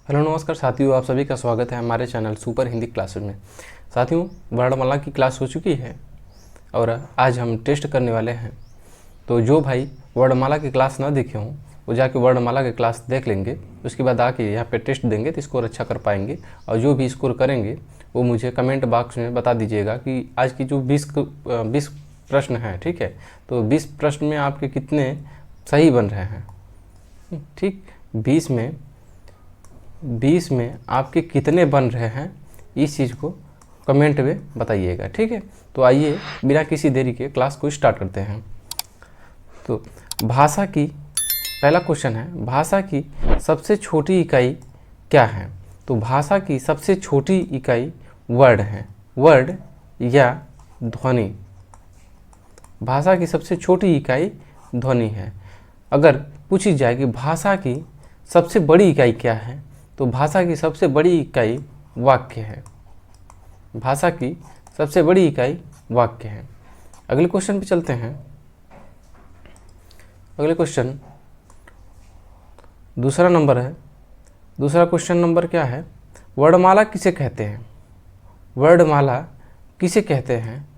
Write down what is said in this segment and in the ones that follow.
Hello नमस्कार साथियों, आप सभी का स्वागत है हमारे चैनल सुपर हिंदी क्लासेस में। साथियों, वर्णमाला की क्लास हो चुकी है और आज हम टेस्ट करने वाले हैं। तो जो भाई वर्णमाला की क्लास ना देखे हों वो जाके वर्णमाला की क्लास देख लेंगे, उसके बाद आके यहाँ पे टेस्ट देंगे तो स्कोर अच्छा कर पाएंगे। और जो भी स्कोर करेंगे वो मुझे कमेंट बॉक्स में बता दीजिएगा कि आज की जो 20 प्रश्न हैं, ठीक है, तो 20 प्रश्न में आपके कितने सही बन रहे हैं। ठीक, 20 में आपके कितने बन रहे हैं, इस चीज़ को कमेंट में बताइएगा, ठीक है। तो आइए बिना किसी देरी के क्लास को स्टार्ट करते हैं। तो भाषा की पहला क्वेश्चन है, भाषा की सबसे छोटी इकाई क्या है। तो भाषा की सबसे छोटी इकाई वर्ड है, वर्ड या ध्वनि। भाषा की सबसे छोटी इकाई ध्वनि है। अगर पूछी जाए कि भाषा की सबसे बड़ी इकाई क्या है, तो भाषा की सबसे बड़ी इकाई वाक्य है। भाषा की सबसे बड़ी इकाई वाक्य है। अगले क्वेश्चन पे चलते हैं। अगले क्वेश्चन दूसरा नंबर है। दूसरा क्वेश्चन नंबर क्या है, वर्णमाला किसे कहते हैं। वर्णमाला किसे कहते हैं।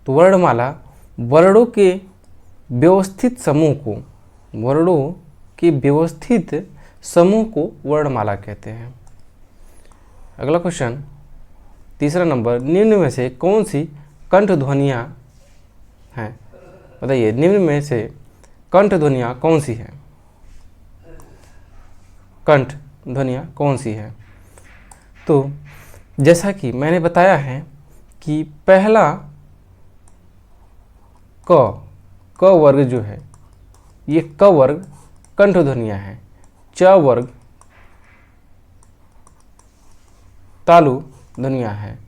तो वर्णमाला वर्णों के व्यवस्थित समूह को, वर्णों के व्यवस्थित समूह को वर्णमाला कहते हैं। अगला क्वेश्चन तीसरा नंबर, निम्न में से कौन सी कंठ ध्वनियाँ हैं। बताइए, निम्न में से कंठ ध्वनियाँ कौन सी हैं। कंठ ध्वनियाँ कौन सी हैं। तो जैसा कि मैंने बताया है कि पहला क वर्ग जो है, ये क वर्ग कंठ ध्वनियाँ हैं। च वर्ग तालु ध्वनियाँ हैं,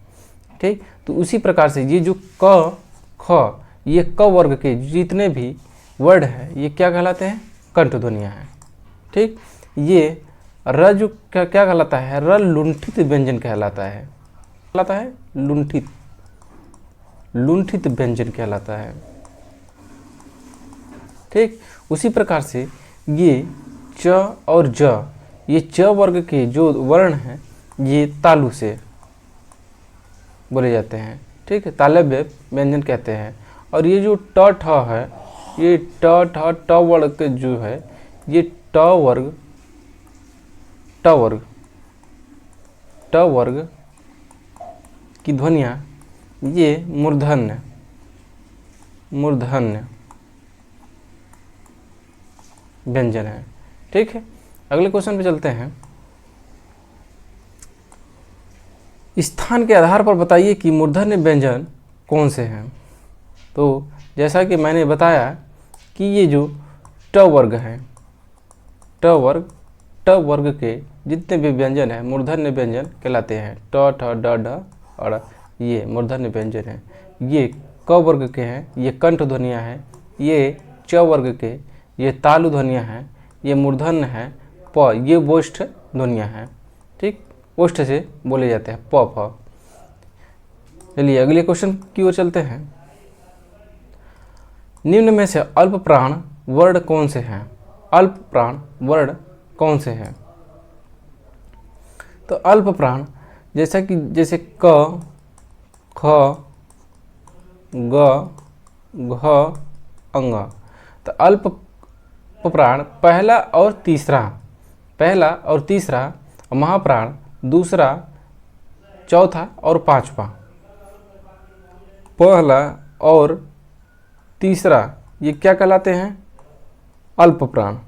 ठीक। तो उसी प्रकार से ये जो क ख, ये क वर्ग के जितने भी वर्ड हैं ये क्या कहलाते हैं, कंठ ध्वनियाँ हैं, ठीक। ये र जो क्या कहलाता है, र लुंठित व्यंजन कहलाता है। कहलाता है लुंठित, लुंठित व्यंजन कहलाता है, ठीक। उसी प्रकार से ये च और ज, ये च वर्ग के जो वर्ण हैं ये तालु से बोले जाते हैं, ठीक है, तालव्य व्यंजन कहते हैं। और ये जो ट ठ है, ये ट ठ ट वर्ग के जो है, ये ट वर्ग की ध्वनियाँ ये मूर्धन्य व्यंजन है, ठीक है। अगले क्वेश्चन पे चलते हैं। स्थान के आधार पर बताइए कि मूर्धन्य व्यंजन कौन से हैं। तो जैसा कि मैंने बताया कि ये जो ट वर्ग है, ट वर्ग के जितने भी व्यंजन हैं मूर्धन्य व्यंजन कहलाते हैं। ट ठ ड ढ और ये मूर्धन्य व्यंजन है। ये क वर्ग के हैं, ये कंठ ध्वनियाँ हैं। ये च वर्ग के ये तालु ध्वनियाँ हैं, ये मूर्धन्य है। प ये वोष्ठ ध्वनियाँ हैं, ठीक, ओष्ठ से बोले जाते हैं, प फ। चलिए अगले क्वेश्चन की ओर चलते हैं। निम्न में से अल्प प्राण वर्ण कौन से हैं। अल्प प्राण वर्ण कौन से हैं। तो अल्प प्राण जैसा कि जैसे क, ख, ग, घ, अंग। तो अल्प प्राण पहला और तीसरा, महाप्राण दूसरा, चौथा और पांचवा। पहला और तीसरा ये क्या कहलाते हैं, अल्प प्राण।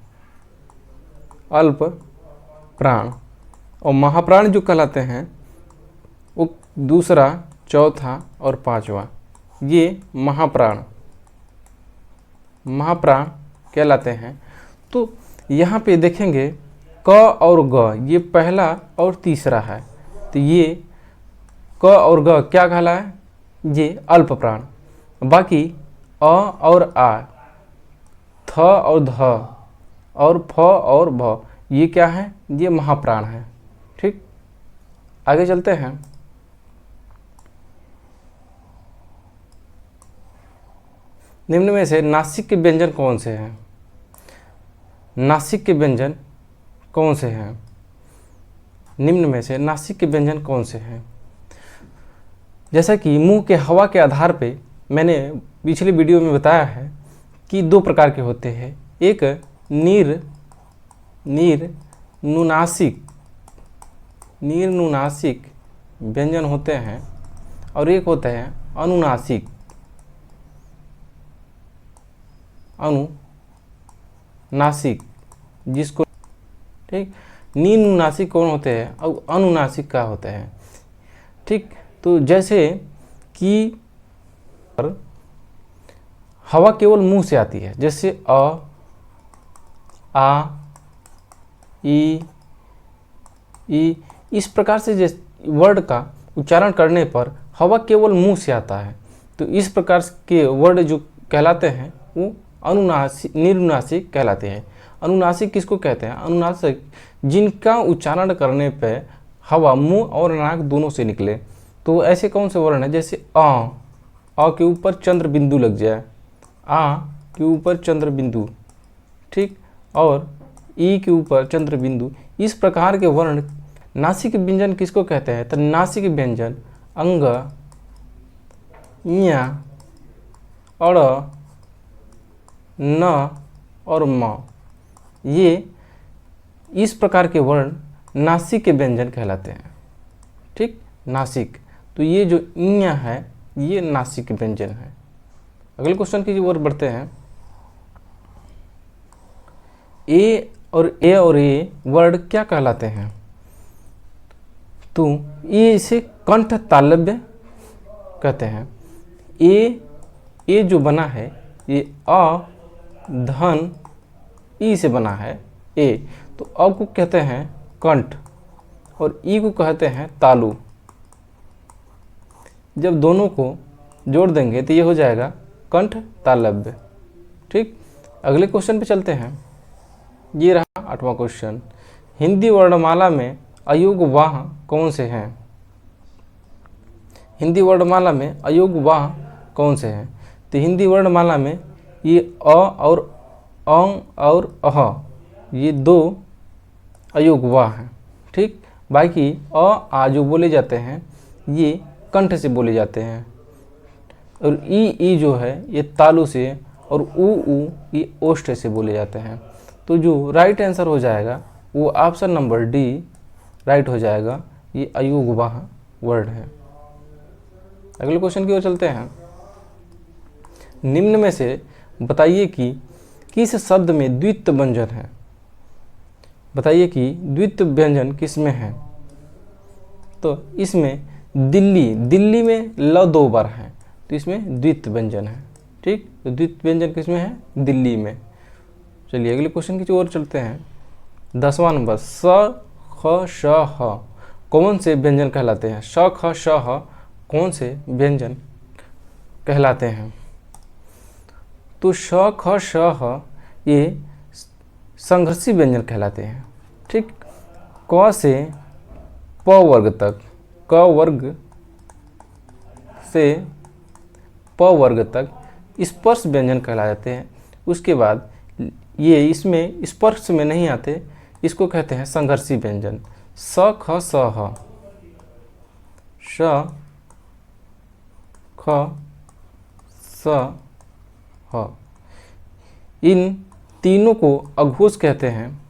और महाप्राण जो कहलाते हैं वो दूसरा, चौथा और पांचवा, ये महाप्राण कहलाते हैं। तो यहाँ पे देखेंगे क और ग ये पहला और तीसरा है, तो ये क और ग क्या कहला है, ये अल्प प्राण। बाकी अ और आ, थ और ध और फ और भ ये क्या है, ये महाप्राण है, ठीक। आगे चलते हैं। निम्न में से नासिक के व्यंजन कौन से हैं। नासिक के व्यंजन कौन से हैं। निम्न में से नासिक के व्यंजन कौन से हैं? जैसा कि मुंह के हवा के आधार पे मैंने पिछले वीडियो में बताया है कि दो प्रकार के होते हैं, एक नीरनुनासिक व्यंजन होते हैं और एक होते हैं अनुनासिक जिसको ठीक नीरनुनासिक कौन होते हैं और अनुनासिक क्या होते हैं। ठीक, तो जैसे कि हवा केवल मुंह से आती है, जैसे अ, आ, ई, इस प्रकार से जिस वर्ड का उच्चारण करने पर हवा केवल मुंह से आता है, तो इस प्रकार के वर्ड जो कहलाते हैं वो नीरनुनासिक कहलाते हैं। अनुनासिक किसको कहते हैं? अनुनासिक जिनका उच्चारण करने पर हवा मुंह और नाक दोनों से निकले। तो ऐसे कौन से वर्ण है? जैसे अ के ऊपर चंद्र बिंदु लग जाए, आ के ऊपर चंद्र बिंदु, ठीक, और ई के ऊपर चंद्र बिंदु, इस प्रकार के वर्ण नासिक व्यंजन किसको कहते हैं? तो नासिक व्यंजन अंग, ञ, अड़, न और म, ये इस प्रकार के वर्ण नासिक के व्यंजन कहलाते हैं। ठीक, नासिक। तो ये जो ञ है ये नासिक व्यंजन है। अगले क्वेश्चन की ओर बढ़ते हैं। ए और ए वर्ड क्या कहलाते हैं? तो ये इसे कंठ तालव्य कहते हैं। ए जो बना है ये अ धन ई से बना है ए, तो अ को कहते हैं कंठ और ई को कहते हैं तालु। जब दोनों को जोड़ देंगे तो ये हो जाएगा कंठ तालव्य। ठीक, अगले क्वेश्चन पे चलते हैं। ये रहा 8वां क्वेश्चन। हिंदी वर्णमाला में अयोग वाह कौन से हैं? हिंदी वर्णमाला में अयोग वाह कौन से हैं? तो हिंदी वर्णमाला में ये अ और औं और अह ये दो अयोग वाह हैं। ठीक, बाकी अ आ जो बोले जाते हैं ये कंठ से बोले जाते हैं और ई जो है ये तालु से और ऊ ये ओष्ठ से बोले जाते हैं। तो जो राइट आंसर हो जाएगा वो ऑप्शन नंबर डी राइट हो जाएगा, ये अयोगवाह वर्ड है। अगले क्वेश्चन की ओर चलते हैं। निम्न में से बताइए कि किस शब्द में द्वित्व व्यंजन है? बताइए कि द्वित्व व्यंजन किस में है? तो इसमें दिल्ली में ल 2 बार है, तो इसमें द्वित्व व्यंजन है। ठीक, तो द्वित्व व्यंजन किस में है? दिल्ली में। चलिए अगले क्वेश्चन की ओर चलते हैं। 10वां नंबर, स ख श ह कौन से व्यंजन कहलाते हैं? श ख श ह कौन से व्यंजन कहलाते हैं? तो श ख श ह ये संघर्षी व्यंजन कहलाते हैं। ठीक, क से प वर्ग तक, क वर्ग से प वर्ग तक स्पर्श व्यंजन कहलाते हैं। उसके बाद ये इसमें स्पर्श में नहीं आते, इसको कहते हैं संघर्षी व्यंजन। स ख स ह, श ख स ह, इन तीनों को अघोष कहते हैं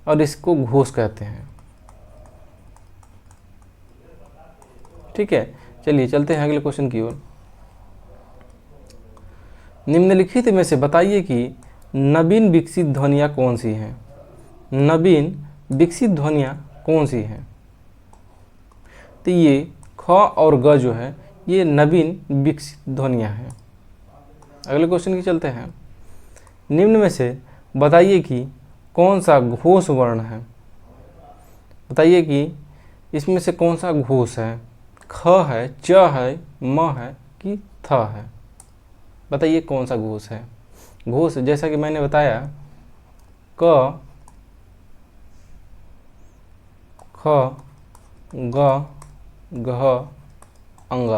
और इसको घोष कहते हैं। ठीक है, चलिए चलते हैं अगले क्वेश्चन की ओर। निम्नलिखित में से बताइए कि नवीन विकसित ध्वनियाँ कौन सी हैं? नवीन विकसित ध्वनियाँ कौन सी हैं? तो ये ख और ग जो है ये नवीन विकसित ध्वनियाँ हैं। अगले क्वेश्चन की चलते हैं। निम्न में से बताइए कि कौन सा घोष वर्ण है? बताइए कि इसमें से कौन सा घोष है? ख है, च है, म है कि थ है? बताइए कौन सा घोष है? घोष जैसा कि मैंने बताया क, ख, ग, घ, अंग।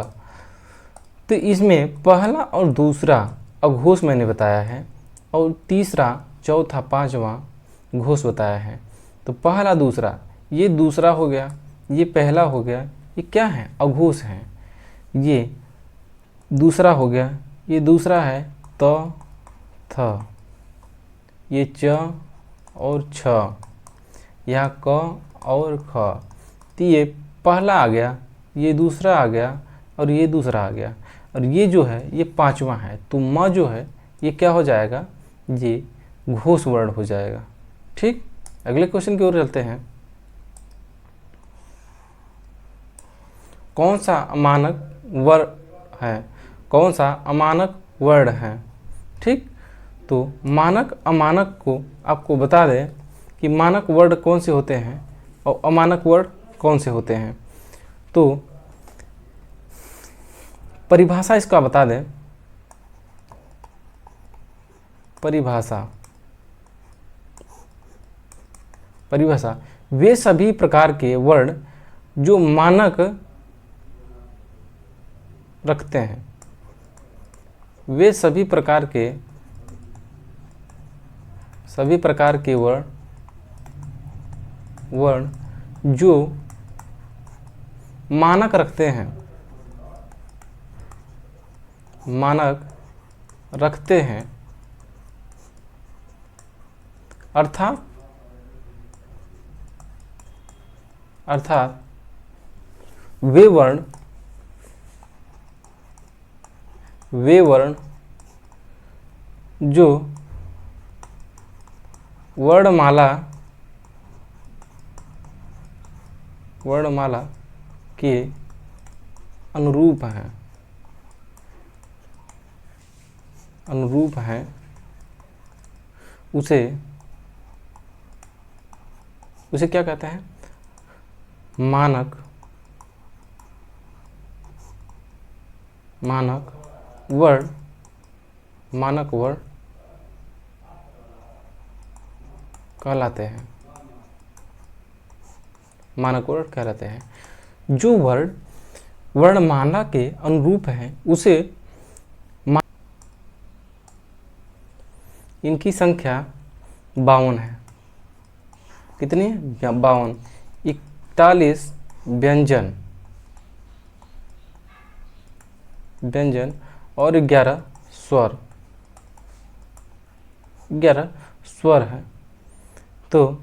तो इसमें पहला और दूसरा अघोष मैंने बताया है और तीसरा, चौथा, पांचवा घोष बताया है। तो पहला दूसरा, ये दूसरा हो गया, ये पहला हो गया, ये क्या है, अघोष है। ये दूसरा हो गया, ये दूसरा है त थ, ये च और छ, यहाँ क और ख। तो ये पहला आ गया, ये दूसरा आ गया और ये दूसरा आ गया, और ये जो है ये पांचवा है। तो म जो है ये क्या हो जाएगा, ये घोष वर्ण हो जाएगा। ठीक, अगले क्वेश्चन की ओर चलते हैं। कौन सा अमानक वर्ण है, कौन सा अमानक वर्ण है। ठीक, तो मानक अमानक को आपको बता दें कि मानक वर्ण कौन से होते हैं और अमानक वर्ण कौन से होते हैं। तो परिभाषा इसका बता दें। परिभाषा वे सभी प्रकार के वर्ण जो मानक रखते हैं, वे सभी प्रकार के वर्ण जो मानक रखते हैं, अर्थात वे वर्ण जो वर्णमाला के अनुरूप हैं, उसे क्या कहते हैं, मानक वर्ण कहलाते हैं। मानक वर्ण कहलाते हैं। जो वर्णमाला के अनुरूप हैं उसे इनकी संख्या 52 है। कितनी है, 52। 41 व्यंजन और 11 स्वर है। तो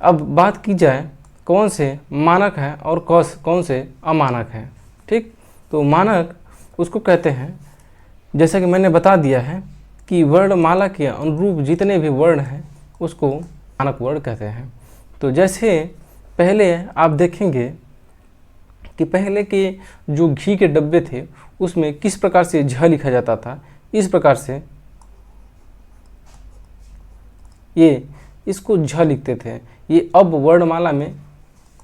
अब बात की जाए कौन से मानक हैं और कौन से अमानक हैं। ठीक, तो मानक उसको कहते हैं, जैसा कि मैंने बता दिया है कि वर्णमाला के अनुरूप जितने भी वर्ण हैं उसको मानक वर्ण कहते हैं। तो जैसे पहले आप देखेंगे कि पहले के जो घी के डब्बे थे उसमें किस प्रकार से झ लिखा जाता था, इस प्रकार से ये इसको झ लिखते थे। ये अब वर्णमाला में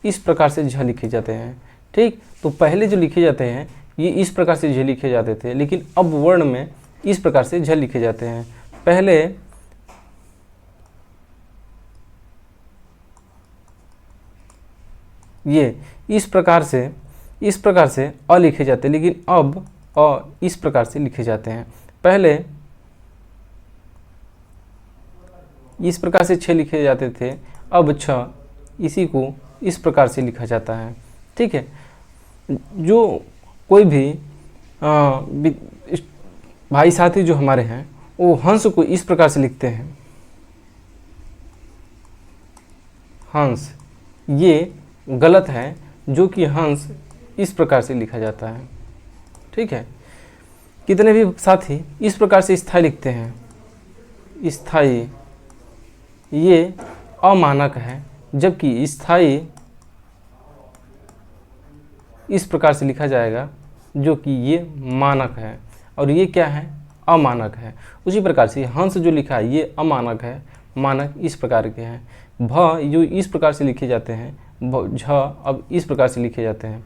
इस प्रकार से झ लिखे जाते हैं। ठीक, तो पहले जो लिखे जाते हैं ये इस प्रकार से झ लिखे जाते थे, लेकिन अब वर्ण में इस प्रकार से झ लिखे जाते हैं। पहले ये इस प्रकार से अ लिखे जाते हैं, लेकिन अब अ इस प्रकार से लिखे जाते हैं। पहले इस प्रकार से छ लिखे जाते थे, अब छ इसी को इस प्रकार से लिखा जाता है। ठीक है, जो कोई भी भाई साथी जो हमारे हैं वो हंस को इस प्रकार से लिखते हैं, हंस, ये गलत है, जो कि हंस इस प्रकार से लिखा जाता है। ठीक है, कितने भी साथी इस प्रकार से स्थाई लिखते हैं, स्थाई, ये अमानक है, जबकि स्थाई इस प्रकार से लिखा जाएगा जो कि ये मानक है, और ये क्या है, अमानक है। उसी प्रकार से हंस जो लिखा है ये अमानक है, मानक इस प्रकार के हैं। भ जो इस प्रकार से लिखे जाते हैं, झ अब इस प्रकार से लिखे जाते हैं।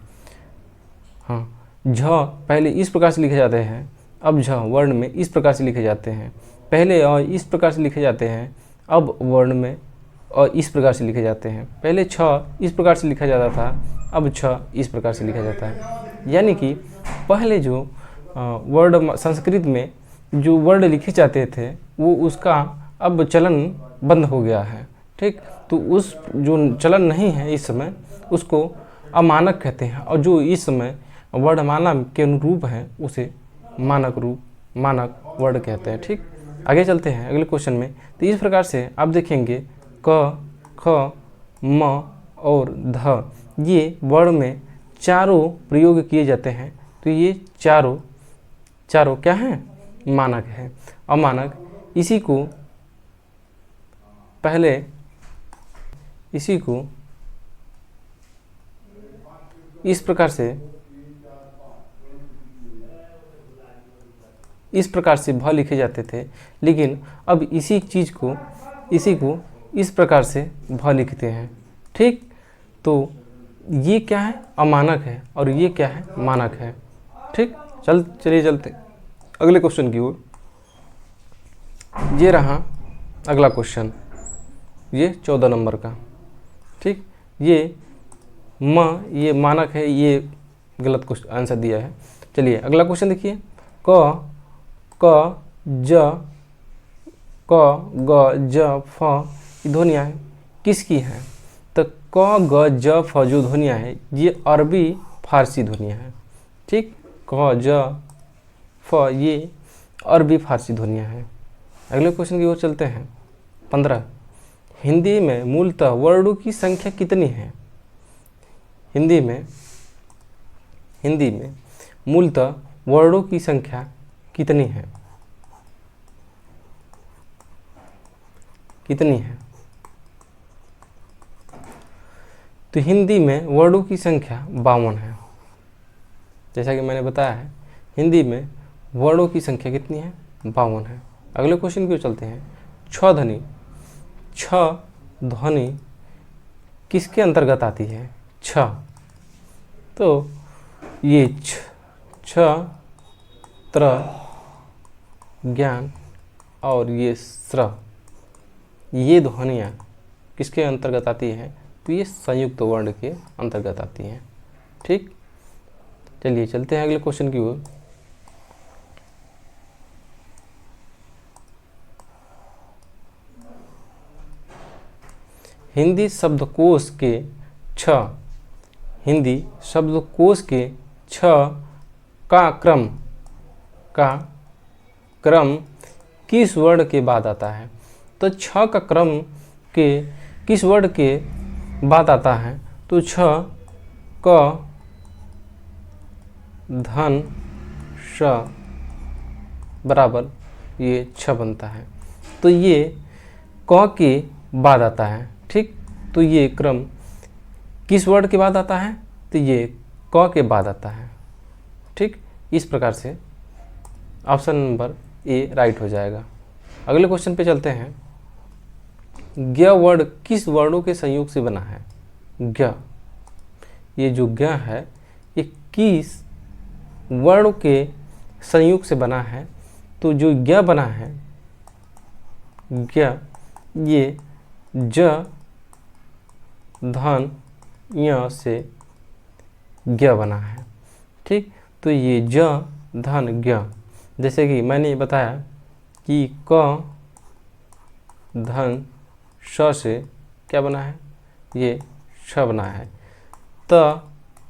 हाँ, झ पहले इस प्रकार से लिखे जाते हैं, अब झ वर्ण में इस प्रकार से लिखे जाते हैं। पहले अ इस प्रकार से लिखे जाते हैं, अब वर्ण में अ इस प्रकार से लिखे जाते हैं। पहले छ इस प्रकार से लिखा जाता था, अब छ इस प्रकार से लिखा जाता है। यानी कि पहले जो वर्ड संस्कृत में जो वर्ड लिखे जाते थे वो उसका अब चलन बंद हो गया है। ठीक, तो तो उस जो चलन नहीं है इस समय उसको अमानक कहते हैं, और जो इस समय वर्णमाला के अनुरूप है उसे मानक वर्ड कहते हैं। ठीक, आगे चलते हैं अगले क्वेश्चन में। तो इस प्रकार से आप देखेंगे क, ख, म और ध ये वर्ण में चारों प्रयोग किए जाते हैं। तो ये चारों क्या हैं? मानक है। अमानक इसी को इस प्रकार से भ लिखे जाते थे, लेकिन अब इसी को इस प्रकार से भ लिखते हैं। ठीक, तो ये क्या है? अमानक है, और ये क्या है? मानक है। ठीक, चलिए चलते अगले क्वेश्चन की ओर। ये रहा अगला क्वेश्चन, ये 14 नंबर का। ठीक, ये मानक है, ये गलत क्वेश्चन आंसर दिया है। चलिए अगला क्वेश्चन देखिए। क ग ज फ ये ध्वनियाँ किसकी हैं? तो क ग ज फ जो ध्वनियाँ हैं ये अरबी फारसी ध्वनियाँ हैं। ठीक, क ज फ ये अरबी फारसी ध्वनियाँ हैं। अगले क्वेश्चन की ओर चलते हैं। 15, हिंदी में मूलतः वर्णों की संख्या कितनी है? हिंदी में मूलतः वर्णों की संख्या कितनी है? तो हिंदी में वर्णों की संख्या 52 है। जैसा कि मैंने बताया है, हिंदी में वर्णों की संख्या कितनी है? 52 है। अगले क्वेश्चन की ओर चलते हैं। छ ध्वनि किसके अंतर्गत आती है? छ, तो ये छ, त्र, ज्ञान और ये स्र, ये ध्वनियाँ किसके अंतर्गत आती है? तो ये संयुक्त वर्ण के अंतर्गत आती हैं। ठीक, चलिए चलते हैं अगले क्वेश्चन की ओर। हिंदी शब्दकोश के छ का क्रम किस वर्ण के बाद आता है? तो छ का क्रम के किस वर्ण के बाद आता है? तो छ, क, धन, श बराबर ये छ बनता है। तो ये क के बाद आता है। ठीक, तो ये क्रम किस वर्ण के बाद आता है? तो ये क के बाद आता है। ठीक, इस प्रकार से ऑप्शन नंबर ए राइट हो जाएगा। अगले क्वेश्चन पे चलते हैं। ज्ञ वर्ण किस वर्णों के संयोग से बना है? ज्ञ, ये जो ज्ञ है ये किस वर्ण के संयोग से बना है? तो जो ज्ञ बना है, ज्ञ, ये ज, धन, य से ज्ञ बना है। ठीक, तो ये ज, धन, ज्ञ, जैसे कि मैंने बताया कि क, धन, श से क्या बना है? ये श बना है। त,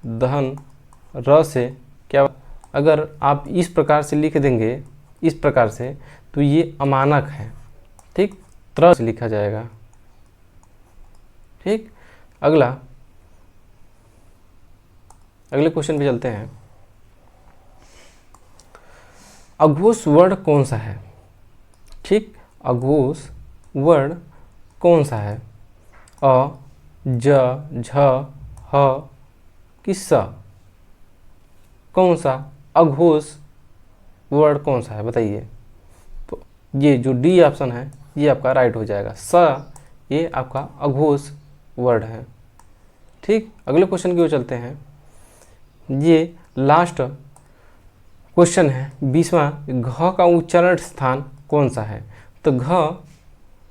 धन, र से क्या? अगर आप इस प्रकार से लिख देंगे, इस प्रकार से, तो ये अमानक है। ठीक, त्र से लिखा जाएगा। ठीक, अगले क्वेश्चन पे चलते हैं। अघोष वर्ण कौन सा है? ठीक, अघोष वर्ण कौन सा है? अ, ज, झ, ह कि स? कौन सा अघोष वर्ण कौन सा है? बताइए। तो ये जो डी ऑप्शन है ये आपका राइट हो जाएगा। स ये आपका अघोष वर्ण है। ठीक, अगले क्वेश्चन की ओर चलते हैं। ये लास्ट क्वेश्चन है 20वां। घ का उच्चारण स्थान कौन सा है? तो घ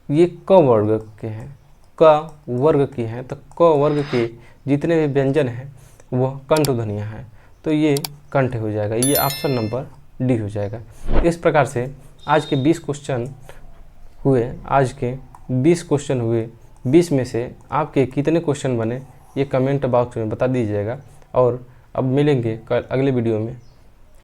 ये क वर्ग के हैं, क वर्ग के हैं। तो क वर्ग के जितने भी व्यंजन हैं वह कंठ ध्वनियाँ हैं। तो ये कंठ हो जाएगा। ये ऑप्शन नंबर डी हो जाएगा। इस प्रकार से आज के 20 क्वेश्चन हुए। 20 में से आपके कितने क्वेश्चन बने ये कमेंट बॉक्स में बता दीजिएगा। और अब मिलेंगे कल अगले वीडियो में।